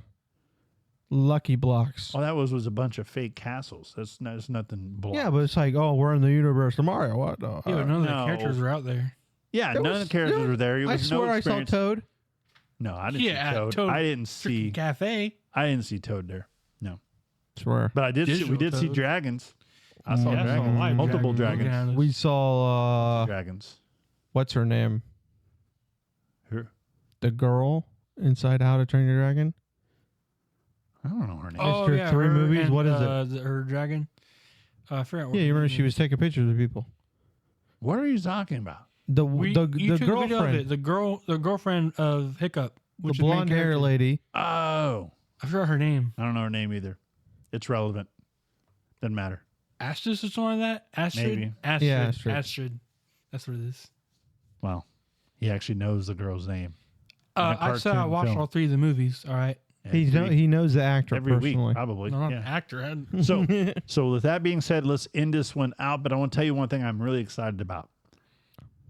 lucky blocks. all that was a bunch of fake castles. That's nothing. Blocked. Yeah, but it's like, oh, we're in the universe of Mario. What? Yeah, but none of the No. characters were out there. Yeah, There none was- of the characters there- were there. It I was swear no I saw experience. Toad. No, I didn't Yeah, see Toad. Toad. I didn't see. Cafe. I didn't see Toad there. No, Swear. but I did. See, we Digital did see Toad. dragons. I saw Yeah, I saw a dragons. live Multiple dragon looking dragons. at us. We saw Dragons. what's her name? Who? The girl inside How to Train Your Dragon. I don't know her name. Oh, there yeah. 3 her movies? and, What is her dragon. I forgot what Yeah, you her remember name she was is. taking pictures of people. What are you talking about? The You the took a video of girlfriend, it. The girlfriend of Hiccup. the Which is the main blonde hair character. lady. Oh, I forgot her name. I don't know her name either. It's relevant. Doesn't matter. Astrid or something like that? Astrid? Maybe. Astrid. Yeah, Astrid. Astrid. That's what it is. Well, he actually knows the girl's name. In a I said I cartoon watched film. all 3 of the movies. All right. He knows the actor every week, personally. probably. No, not yeah. the actor. I- So with that being said, let's end this one out. But I want to tell you one thing I'm really excited about: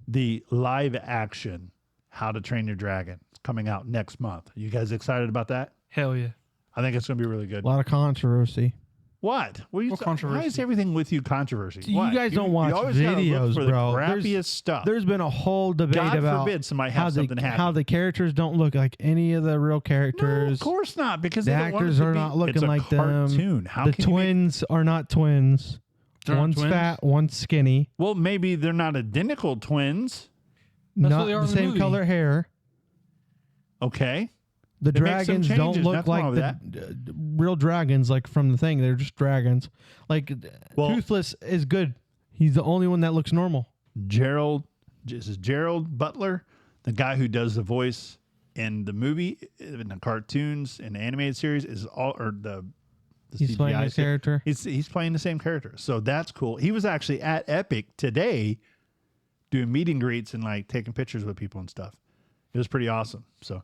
the live action How to Train Your Dragon. coming out next month. You guys excited about that? Hell yeah. I think it's going to be really good. A lot of controversy. What? What controversy? Why is everything with you controversy? You What? guys don't watch you always gotta look videos, for bro. The crappiest stuff. There's been a whole debate God about forbid somebody have something happen. how the characters don't look like any of the real characters. No, of course not, because The they don't want actors it to are be, not looking it's a like cartoon. them. How The can you make- twins are not twins. They're not One's twins? fat, one's skinny. Well, maybe they're not identical twins. That's Not what they are the in the same movie. color hair. Okay. The They make some dragons don't changes, look nothing wrong like with the real dragons, like from the thing. They're just dragons. Like Well- Toothless is good. He's the only one that looks normal. This is Gerald Butler, the guy who does the voice in the movie, in the cartoons, in the animated series, is all or the He's playing CGI his character. He's playing the same character, so that's cool. He was actually at Epic today, doing meet and greets and like taking pictures with people and stuff. It was pretty awesome. So,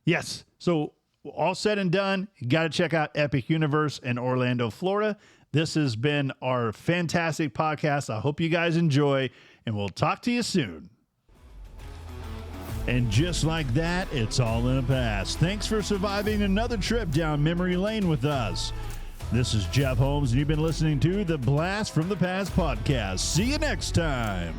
yes. So all said and done, you got to check out Epic Universe in Orlando, Florida. This has been our fantastic podcast. I hope you guys enjoy, and we'll talk to you soon. And just like that, it's all in the past. Thanks for surviving another trip down memory lane with us. This is Jeff Holmes, and you've been listening to the Blast from the Past podcast. See you next time.